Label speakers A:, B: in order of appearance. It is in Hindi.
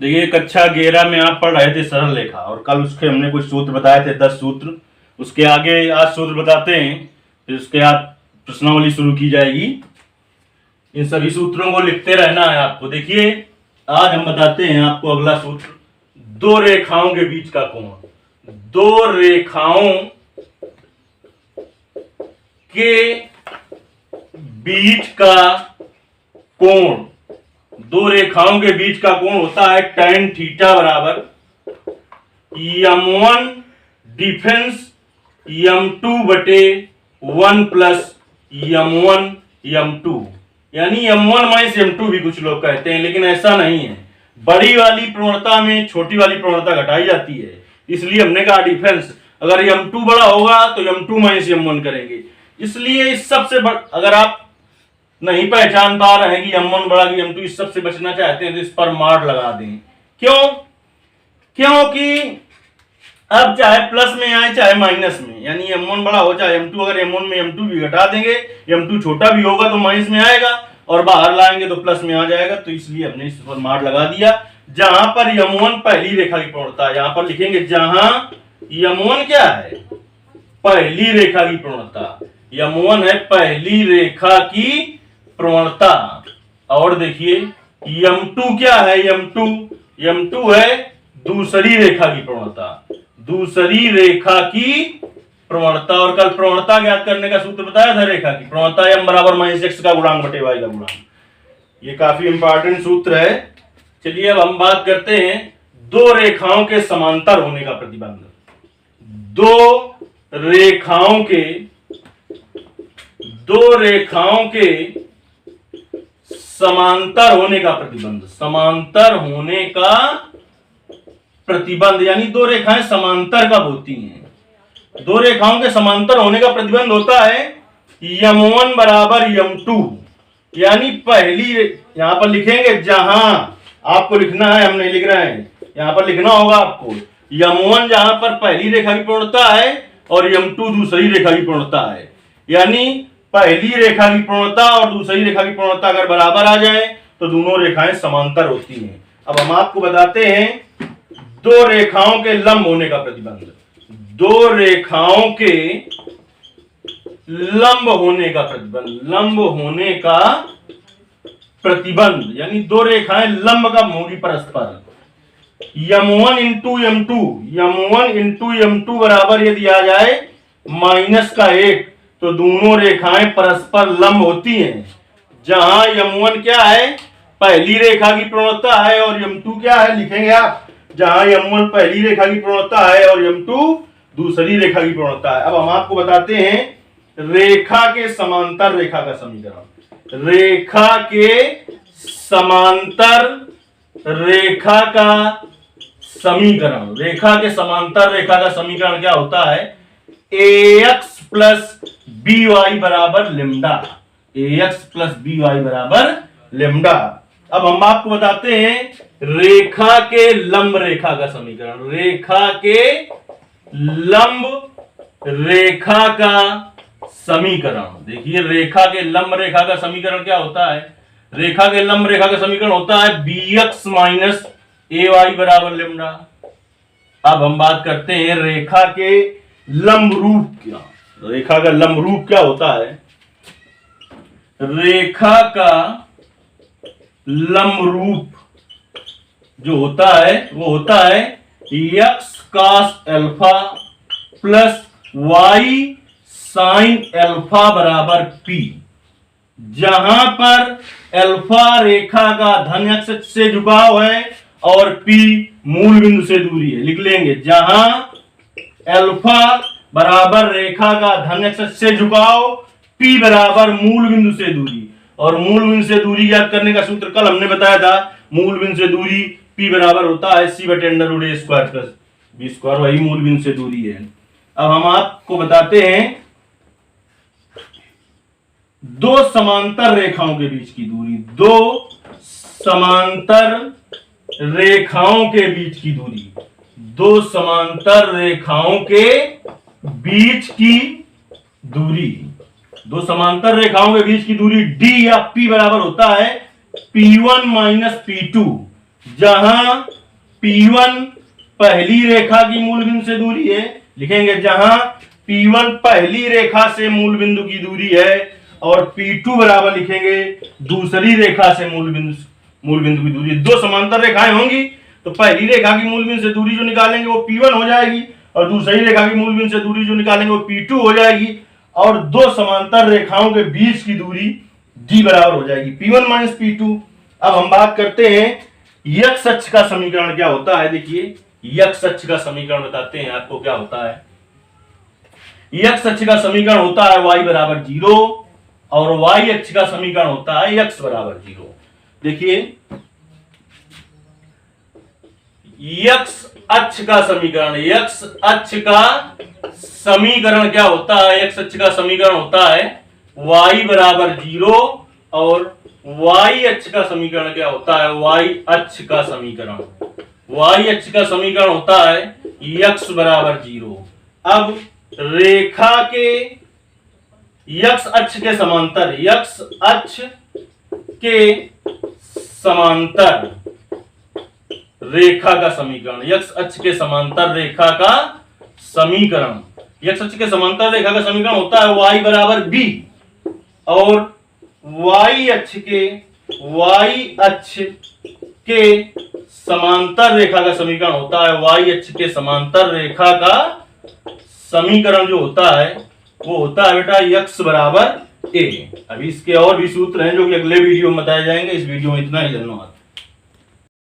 A: देखिए कक्षा 11 में आप पढ़ रहे थे सरल रेखा और कल उसके हमने कुछ सूत्र बताए थे 10 सूत्र। उसके आगे आज सूत्र बताते हैं, फिर उसके बाद प्रश्नावली शुरू की जाएगी। इन सभी सूत्रों को लिखते रहना है आपको। देखिए आज हम बताते हैं आपको अगला सूत्र, दो रेखाओं के बीच का कोण। दो रेखाओं के बीच का कोण, दो रेखाओं के बीच का कोण होता है tan थीटा बराबर m1 डिफेंस m2 बटे 1 प्लस m1 m2, यानी m1 माइनस m2 भी कुछ लोग कहते हैं, लेकिन ऐसा नहीं है। बड़ी वाली प्रवणता में छोटी वाली प्रवणता घटाई जाती है, इसलिए हमने कहा डिफेंस। अगर m2 बड़ा होगा तो m2 माइनस m1 करेंगे। इसलिए इस सबसे अगर आप नहीं पहचान पा रहे हैं कि m1 बड़ा कि m2, इस सबसे बचना चाहते हैं तो इस पर मार लगा दें। क्यों? क्योंकि अब चाहे प्लस में आए चाहे माइनस में, यानी m1 बड़ा हो चाहे m2, अगर m1 में m2 भी घटा देंगे, m2 छोटा भी होगा तो माइनस में आएगा और बाहर लाएंगे तो प्लस में आ जाएगा। तो इसलिए हमने इस पर मार लगा दिया। जहां पर m1 पहली रेखा की प्रवणता है, यहां पर लिखेंगे जहां m1 क्या है, पहली रेखा की प्रवणता। m1 है पहली रेखा की प्रवणता। और देखिए m2 क्या है, m2 है दूसरी रेखा की प्रवणता, दूसरी रेखा की प्रवणता। और कल प्रवणता ज्ञात करने का सूत्र बताया था रेखा की प्रवणता, m बराबर माइनस x का गुणांक बटे y का गुणांक। ये काफी इंपॉर्टेंट सूत्र है। चलिए अब हम बात करते हैं दो रेखाओं के समांतर होने का प्रतिबंध। दो रेखाओं के समांतर होने का प्रतिबंध, समांतर होने का प्रतिबंध, यानी दो रेखाएं समांतर कब होती हैं। दो रेखाओं के समांतर होने का प्रतिबंध होता है m1 बराबर m2, यानी पहली, यहां पर लिखेंगे जहां, आपको लिखना है, हम नहीं लिख रहे हैं, यहां पर लिखना होगा आपको। m1 जहां पर पहली रेखा की प्रवणता है और m2 दूसरी रेखा की प्रवणता है, यानी पहली रेखा की प्रवणता और दूसरी रेखा की प्रवणता अगर बराबर आ जाए तो दोनों रेखाएं समांतर होती हैं। अब हम आपको बताते हैं दो रेखाओं के लंब होने का प्रतिबंध। दो रेखाओं के लंब होने का प्रतिबंध, लंब होने का प्रतिबंध, यानी दो रेखाएं लंब कब होगी परस्पर। m1 इंटू m2 बराबर यदि आ जाए माइनस का 1 तो दोनों रेखाएं परस्पर लंब होती हैं। जहां m1 क्या है, पहली रेखा की प्रवणता है और m2 क्या है, लिखेंगे आप, जहां m1 पहली रेखा की प्रवणता है और m2 दूसरी रेखा की प्रवणता है। अब हम आपको बताते हैं रेखा के समांतर रेखा का समीकरण। रेखा के समांतर रेखा का समीकरण, रेखा के समांतर रेखा का समीकरण क्या होता है, ax प्लस by बराबर लेमडा, ax प्लस by बराबर लेमडा। अब हम आपको बताते हैं रेखा के लंब रेखा का समीकरण। रेखा के लंब रेखा का समीकरण, देखिए रेखा के लंब रेखा का समीकरण क्या होता है, रेखा के लंब रेखा का समीकरण होता है bx माइनस ay बराबर लेमडा। अब हम बात करते हैं रेखा के लंब रूप क्या, रेखा का लंब रूप क्या होता है। रेखा का लंब रूप जो होता है वो होता है x cos alpha plus y sin alpha बराबर p। जहां पर अल्फा रेखा का धन अक्ष से झुकाव है और p मूल बिंदु से दूरी है, लिख लेंगे जहां अल्फा बराबर रेखा का धन अक्ष से झुकाव, p बराबर मूल बिंदु से दूरी। और मूल बिंदु से दूरी ज्ञात करने का सूत्र कल हमने बताया था, मूल बिंदु से दूरी p बराबर होता है c बटे under root a square plus b square, वही मूल बिंदु से दूरी है। अब हम आपको बताते हैं दो समांतर रेखाओं के बीच की दूरी, दो समांतर रेखाओं के बीच की दूरी, दो समांतर रेखाओं के बीच की दूरी, दो समांतर रेखाओं के बीच की दूरी d या p बराबर होता है p1 माइनस p2, जहां P1 पहली रेखा की मूल बिंदु से दूरी है, लिखेंगे जहां P1 पहली रेखा से मूल बिंदु की दूरी है, और P2 बराबर लिखेंगे दूसरी रेखा से मूल बिंदु की दूरी। दो समांतर रेखाएं होंगी तो पहली रेखा की मूल बिंदु से दूरी जो निकालेंगे वो P1 हो जाएगी, और दूसरी रेखा की मूल बिंदु से दूरी जो निकालेंगे वो P2 हो जाएगी, और दो समांतर रेखाओं के बीच की दूरी D बराबर हो जाएगी P1 माइनस P2। अब हम बात करते हैं यक्ष अक्ष का समीकरण क्या होता है। देखिए यक्ष अक्ष का समीकरण बताते हैं आपको क्या होता है। यक्ष अक्ष का समीकरण होता है y बराबर 0, और y अक्ष का समीकरण होता है x बराबर 0। देखिए यक्ष अक्ष का समीकरण, यक्ष अक्ष का समीकरण क्या होता है, यक्ष अक्ष का समीकरण होता है y बराबर 0, और y अक्ष का समीकरण क्या होता है, y अक्ष का समीकरण, y अक्ष का समीकरण होता है x बराबर 0। अब रेखा के यक्ष अक्ष के समांतर, यक्ष अक्ष के समांतर रेखा का समीकरण, यक्ष अक्ष के समांतर रेखा का समीकरण, यक्ष अक्ष के समांतर रेखा का समीकरण होता है y बराबर b, और y अक्ष के समांतर रेखा का समीकरण होता है, y अक्ष के समांतर रेखा का समीकरण जो होता है वो होता है बेटा x बराबर a। अभी इसके और भी सूत्र हैं जो कि अगले वीडियो में बताए जाएंगे। इस वीडियो में इतना ही, धन्यवाद।